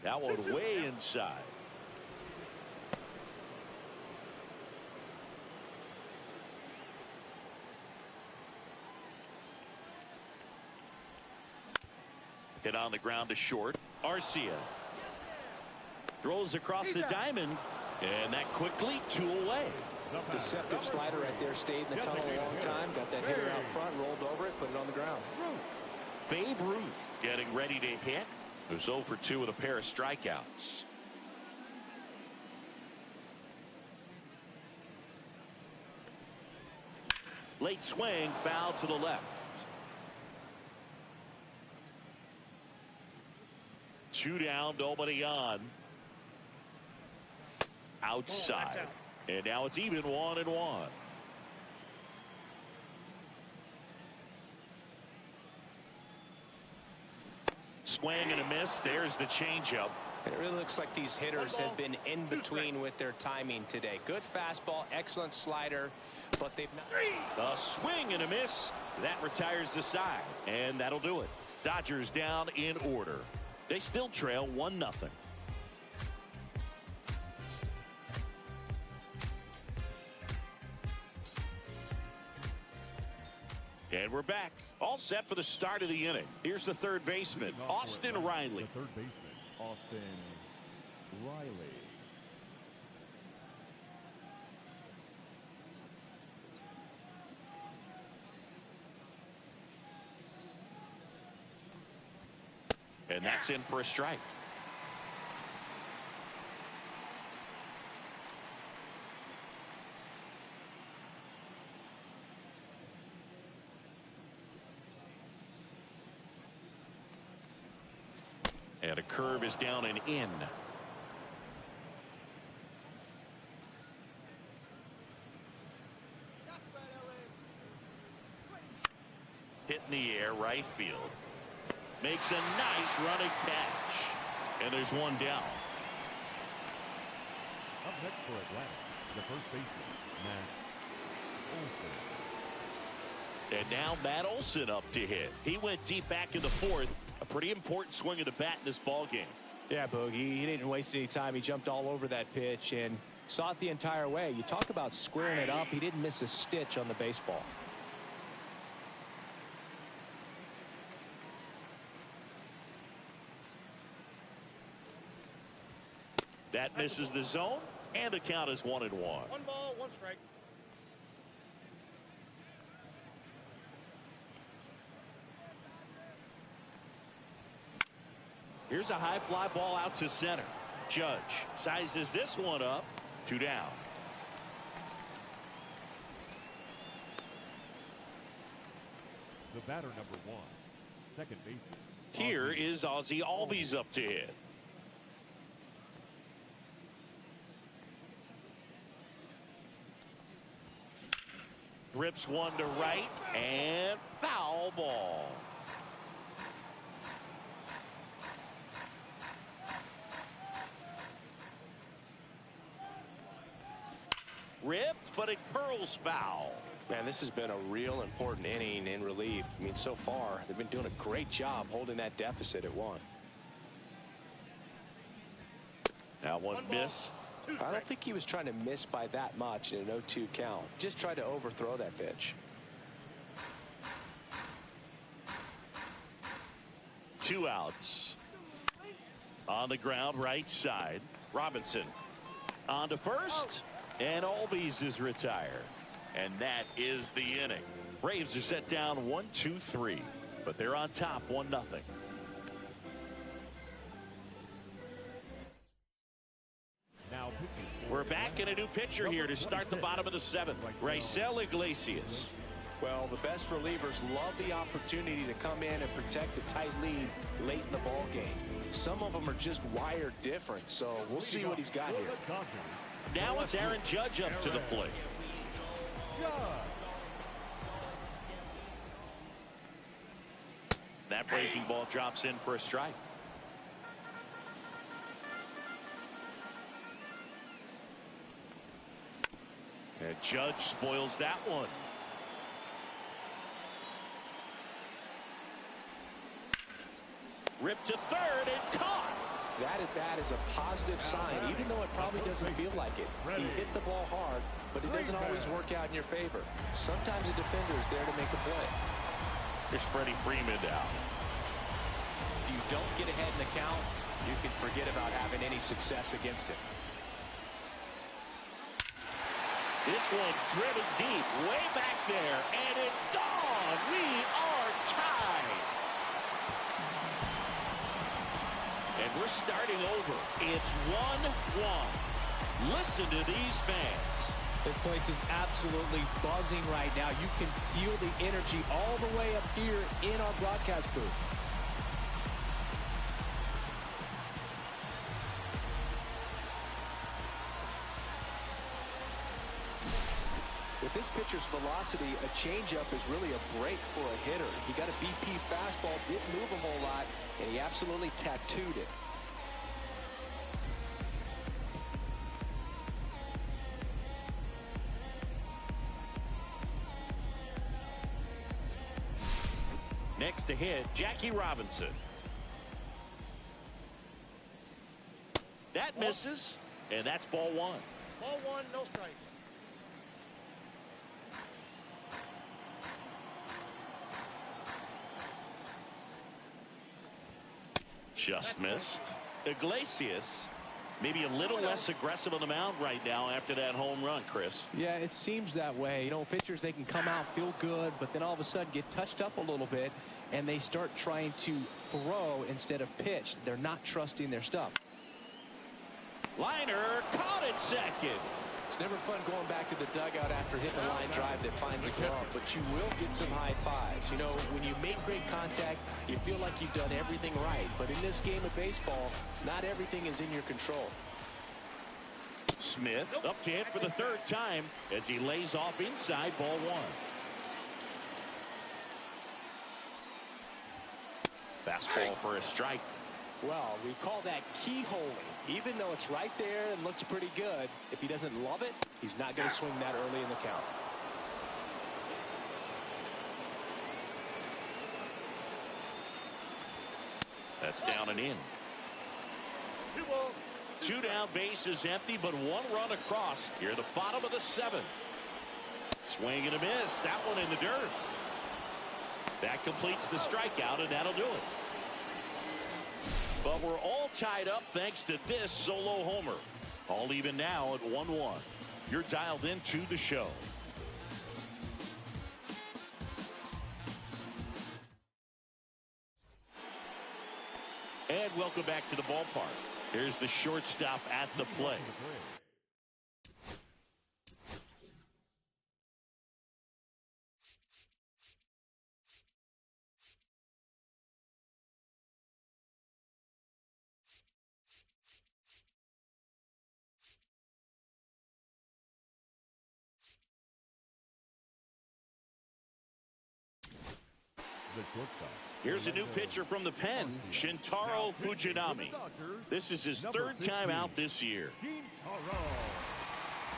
That one way inside. Hit on the ground to short. Arcia. Throws across the diamond, and that quickly 2 away. Deceptive slider right there. Stayed in the tunnel a long time. Got that hitter out front, rolled over it, put it on the ground. Babe Ruth getting ready to hit. Who's 0 for 2 with a pair of strikeouts. Late swing, foul to the left. 2 down, nobody on. Outside. And now it's even 1-1. Swing and a miss. There's the changeup. It really looks like these hitters have been in between with their timing today. Good fastball, excellent slider, but they've not. A swing and a miss. That retires the side, and that'll do it. Dodgers down in order. They still trail 1-0. And we're back. All set for the start of the inning. Here's the third baseman, Austin Riley. The third baseman, Austin Riley. And that's in for a strike. And a curve is down and in. Hit in the air, right field. Makes a nice running catch. And there's 1 down. Up next for Atlanta, the first baseman, Matt Olson. And now Matt Olson up to hit. He went deep back in the 4th. A pretty important swing of the bat in this ball game. Yeah, Boogie, he didn't waste any time. He jumped all over that pitch and saw it the entire way. You talk about squaring it up. He didn't miss a stitch on the baseball. That misses the zone, and the count is 1-1. 1 ball, 1 strike. Here's a high fly ball out to center. Judge sizes this one up. 2 down. The batter, number 1, second baseman. Here is Ozzie Albies up to hit. Rips one to right, and foul ball. Ripped, but it curls foul. Man, this has been a real important inning in relief. I mean, so far, they've been doing a great job holding that deficit at 1. That one missed. I don't think he was trying to miss by that much in an 0-2 count. Just tried to overthrow that pitch. 2 outs. On the ground, right side. Robinson on to first, and Albies is retired. And that is the inning. Braves are set down 1-2-3, but they're on top 1-0. We're back in a new pitcher here to start the bottom of the 7th. Raisel Iglesias. Well, the best relievers love the opportunity to come in and protect a tight lead late in the ball game. Some of them are just wired different, so we'll see what he's got here. Now it's Aaron Judge up to the plate. That breaking ball drops in for a strike. And Judge spoils that one. Ripped to third and caught. That at bat is a positive sign, even though it probably doesn't feel like it. He hit the ball hard, but it doesn't always work out in your favor. Sometimes a defender is there to make a play. There's Freddie Freeman now. you don't get ahead in the count, you can forget about having any success against it. This one driven deep, way back there, and it's gone. We are tied. And we're starting over. It's 1-1. Listen to these fans. This place is absolutely buzzing right now. You can feel the energy all the way up here in our broadcast booth. With this pitcher's velocity, a changeup is really a break for a hitter. He got a BP fastball, didn't move a whole lot, and he absolutely tattooed it. Next to hit, Jackie Robinson. That misses, and that's ball one. Ball one, no strikes. Just missed. Iglesias, maybe a little less aggressive on the mound right now after that home run, Chris. Yeah, it seems that way. You know, pitchers, they can come out, feel good, but then all of a sudden get touched up a little bit, and they start trying to throw instead of pitch. They're not trusting their stuff. Liner caught it second. It's never fun going back to the dugout after hitting a line drive that finds a glove, but you will get some high fives. You know, when you make great contact, you feel like you've done everything right. But in this game of baseball, not everything is in your control. Smith up to hit for the third time as he lays off inside ball one. Fastball for a strike. Well, we call that keyholing. Even though it's right there and looks pretty good, if he doesn't love it, he's not going to swing that early in the count. That's down and in. 2 balls. 2 down, bases empty, but 1 run across here at the bottom of the 7th. Swing and a miss. That one in the dirt. That completes the strikeout, and that'll do it. But we're all tied up thanks to this solo homer. All even now at 1-1. You're dialed into the show. And welcome back to the ballpark. Here's the shortstop at the plate. Here's a new pitcher from the pen, Shintaro Fujinami. This is his 3rd time out this year. Shintaro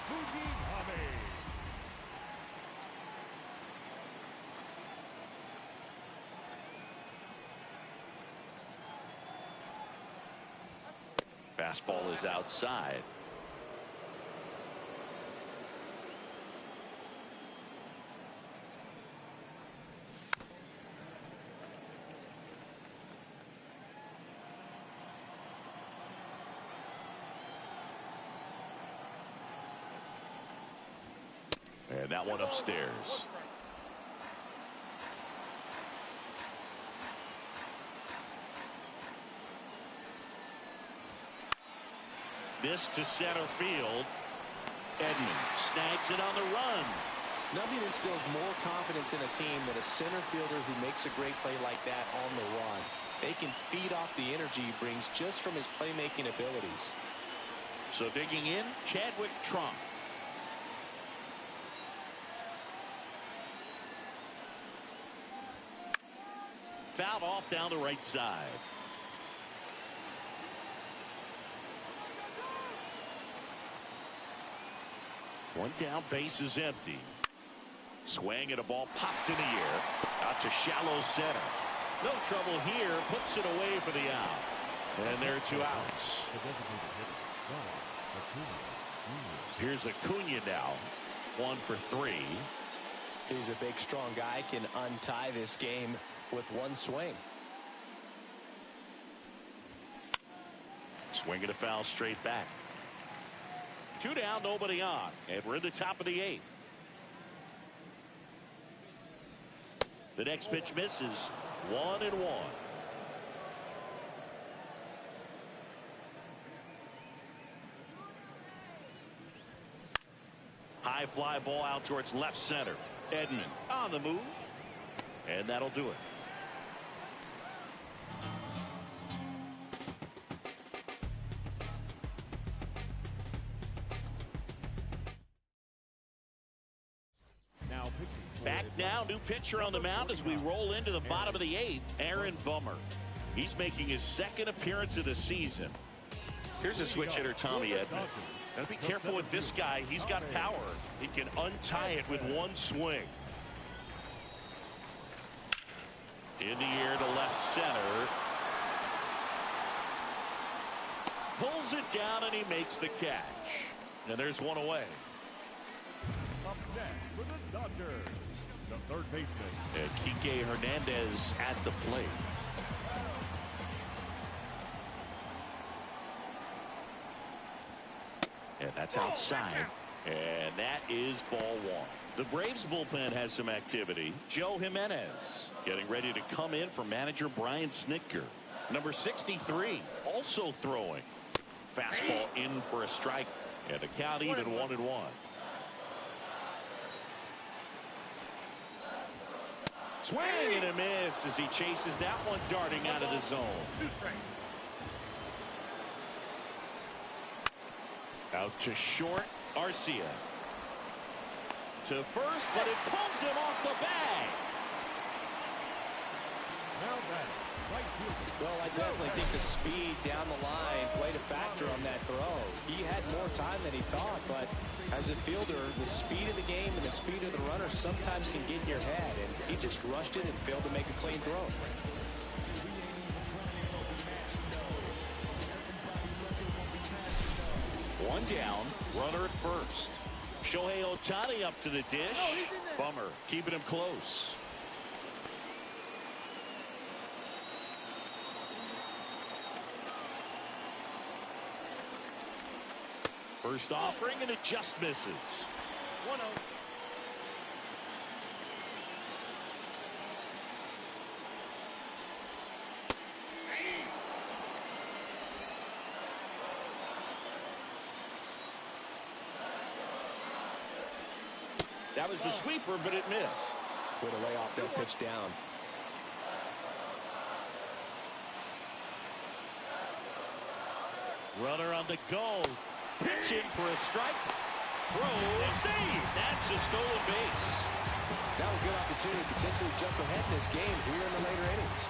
Fujinami. Fastball is outside. And that one upstairs. This to center field. Edman snags it on the run. Nothing instills more confidence in a team than a center fielder who makes a great play like that on the run. They can feed off the energy he brings just from his playmaking abilities. So digging in, Chadwick Trump. Fouled off down the right side. One down, base is empty. Swing and a ball popped in the air. Out to shallow center. No trouble here. Puts it away for the out. And there are 2 outs. Here's Acuna now. 1 for 3. He's a big, strong guy. Can untie this game with one swing. Swing and a foul straight back. 2 down, nobody on, and we're in the top of the 8th. The next pitch misses. 1-1. High fly ball out towards left center. Edman on the move, and that'll do it. Back now, new pitcher on the mound as we roll into the bottom of the 8th, Aaron Bummer. He's making his 2nd appearance of the season. Here's a switch hitter, Tommy Edman. Gotta be careful with this guy. He's got power. He can untie it with one swing. In the air to left center. Pulls it down and he makes the catch. And there's one away. Up next for the Dodgers, the third baseman. And Kike Hernandez at the plate. And that's outside. And that is ball 1. The Braves bullpen has some activity. Joe Jimenez getting ready to come in for manager Brian Snitker. Number 63 also throwing. Fastball in for a strike. And the count even 1-1. Swing and a miss as he chases that one darting out of the zone. 2 strikes. Out to short, Arcia. To first, but it pulls him off the bag. Now back, right fielder. Well, I definitely think the speed down the line played a factor on that throw. He had more time than he thought, but as a fielder, the speed of the game and the speed of the runner sometimes can get in your head, and he just rushed it and failed to make a clean throw. One down, runner at first. Shohei Ohtani up to the dish. Bummer, keeping him close. First offering, and it just misses. 1-0. That was the sweeper, but it missed. Way to lay off that pitch down. Runner on the go. Pitching for a strike. Throw, save. That's a stolen base. Now a good opportunity to potentially jump ahead in this game here in the later innings.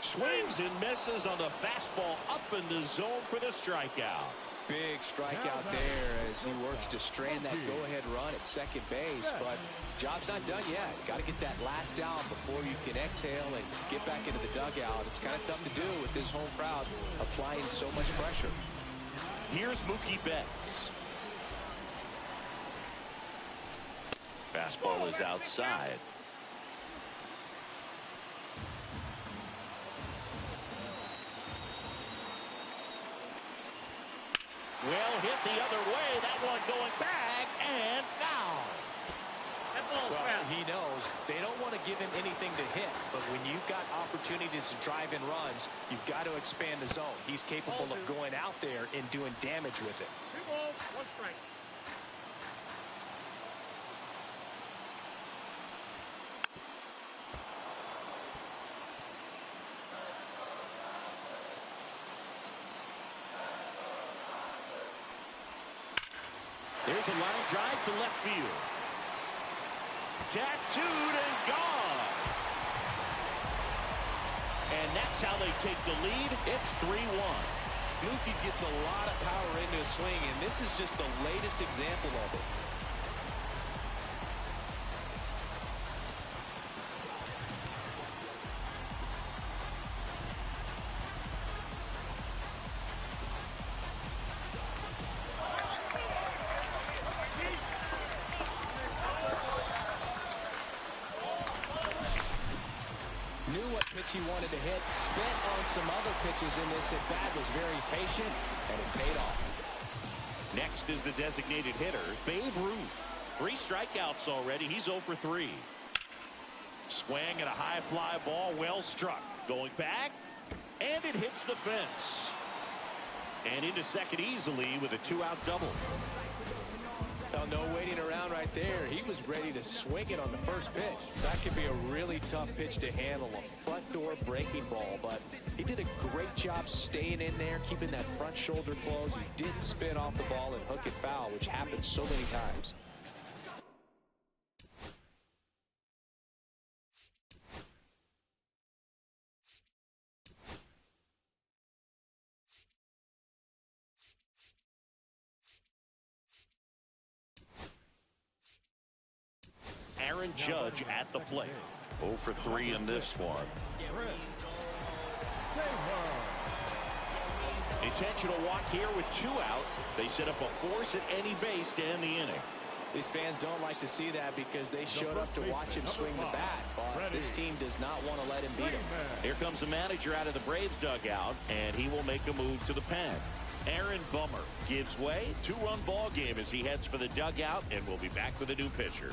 Swings and misses on the fastball up in the zone for the strikeout. Big strikeout there as he works to strand that go-ahead run at second base, but job's not done yet. Got to get that last out before you can exhale and get back into the dugout. It's kind of tough to do with this home crowd applying so much pressure. Here's Mookie Betts. Fastball is outside. Well hit the other way. That one going back and foul. That ball's Well, foul. he knows they don't want to give him anything to hit, but when you've got opportunities to drive in runs, you've got to expand the zone. He's capable of going out there and doing damage with it. 2 balls, 1 strike. There's a line drive to left field. Tattooed and gone. And that's how they take the lead. It's 3-1. Mookie gets a lot of power into his swing, and this is just the latest example of it. Pitch he wanted to hit, spent on some other pitches in this at bat, was very patient, and it paid off. Next is the designated hitter, Babe Ruth. 3 strikeouts already. He's 0 for 3. Swing and a high fly ball, well struck. Going back, and it hits the fence. And into second easily with a 2-out double. Well, no waiting around right there. He was ready to swing it on the first pitch. That could be a really tough pitch to handle, a front door breaking ball, but he did a great job staying in there, keeping that front shoulder closed. He didn't spin off the ball and hook it foul, which happens so many times. Aaron Judge at the plate. 0 for 3 in this one. Intentional walk here with 2 out. They set up a force at any base to end the inning. These fans don't like to see that because they showed up to watch him swing the bat, but this team does not want to let him beat him. Here comes the manager out of the Braves dugout, and he will make a move to the pen. Aaron Bummer gives way. 2-run ball game as he heads for the dugout, and we'll be back with a new pitcher.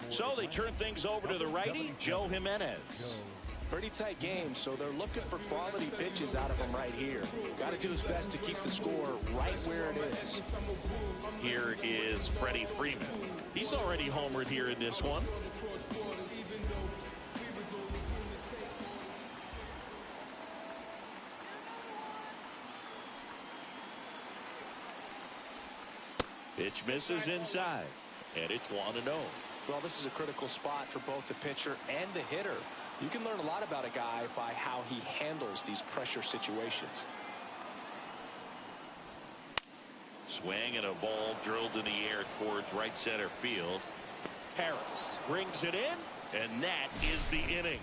So they turn things over to the righty, Joe Jimenez. Pretty tight game, so they're looking for quality pitches out of him right here. Got to do his best to keep the score right where it is. Here is Freddie Freeman. He's already homered here in this one. Pitch misses inside, and it's 1-0. Well, this is a critical spot for both the pitcher and the hitter. You can learn a lot about a guy by how he handles these pressure situations. Swing and a ball drilled in the air towards right center field. Harris brings it in, and that is the inning.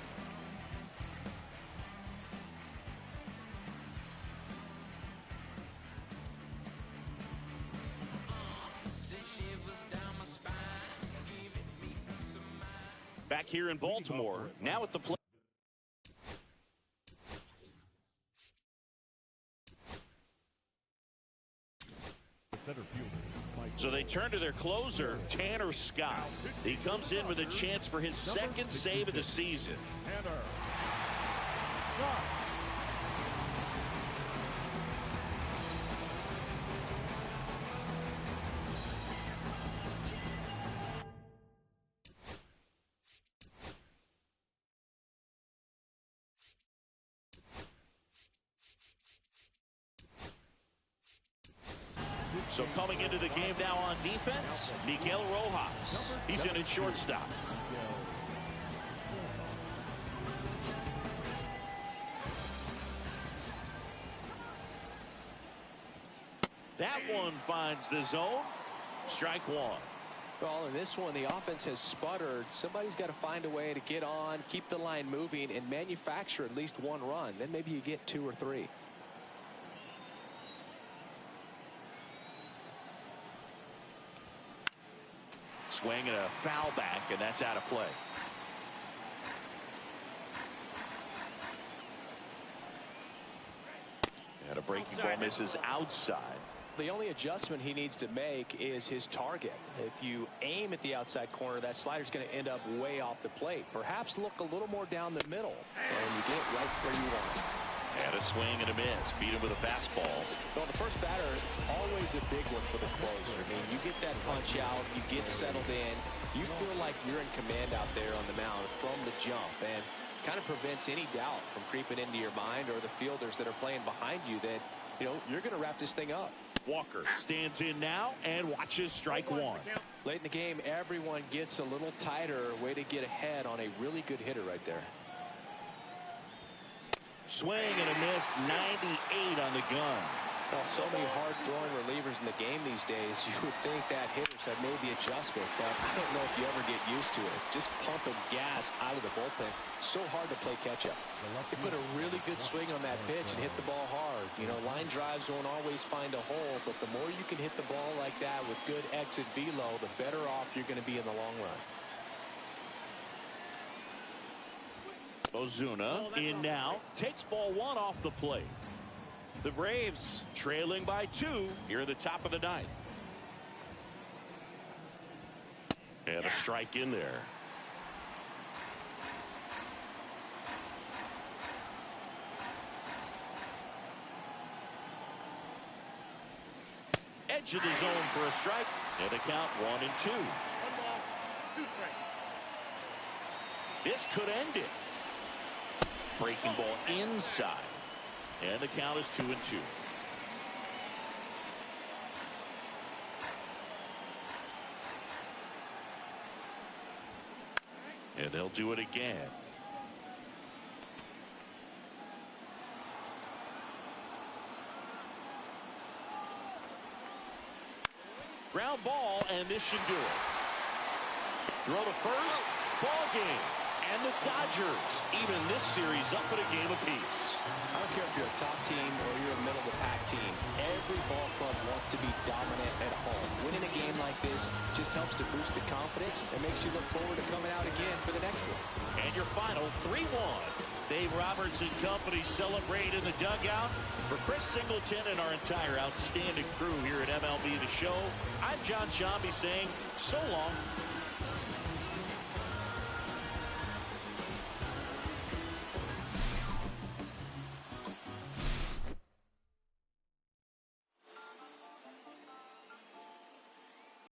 Back here in Baltimore, now at the plate. So they turn to their closer, Tanner Scott. He comes in with a chance for his second save of the season. So coming into the game now on defense, Miguel Rojas. He's in at shortstop. That one finds the zone. Strike 1. Well, in this one, the offense has sputtered. Somebody's got to find a way to get on, keep the line moving, and manufacture at least 1 run. Then maybe you get 2 or 3. Swing and a foul back, and that's out of play. And a breaking ball misses outside. The only adjustment he needs to make is his target. If you aim at the outside corner, that slider's going to end up way off the plate. Perhaps look a little more down the middle, and you get right where you want it. And a swing and a miss. Beat him with a fastball. Well, the first batter, it's always a big one for the closer. I mean, you get that punch out, you get settled in, you feel like you're in command out there on the mound from the jump, and kind of prevents any doubt from creeping into your mind or the fielders that are playing behind you that, you know, you're going to wrap this thing up. Walker stands in now and watches strike 1. Late in the game, everyone gets a little tighter. Way to get ahead on a really good hitter right there. Swing and a miss, 98 on the gun. Well, so many hard-throwing relievers in the game these days. You would think that hitters have made the adjustment, but I don't know if you ever get used to it. Just pumping gas out of the bullpen. So hard to play catch-up. They put a really good swing on that pitch and hit the ball hard. You know, line drives won't always find a hole, but the more you can hit the ball like that with good exit velo, the better off you're going to be in the long run. Ozuna in now, takes ball 1 off the plate. The Braves trailing by 2 here at the top of the 9th. And a strike in there. Edge of the zone for a strike. And the count 1-2. 1 ball, 2 strikes. This could end it. Breaking ball inside. And the count is 2-2. And they'll do it again. Ground ball, and this should do it. Throw to first, ball game. And the Dodgers even this series up at a game apiece. I don't care if you're a top team or you're a middle-of-the-pack team. Every ball club wants to be dominant at home. Winning a game like this just helps to boost the confidence and makes you look forward to coming out again for the next one. And your final 3-1. Dave Roberts and company celebrate in the dugout. For Chris Singleton and our entire outstanding crew here at MLB The Show, I'm John Shambi saying so long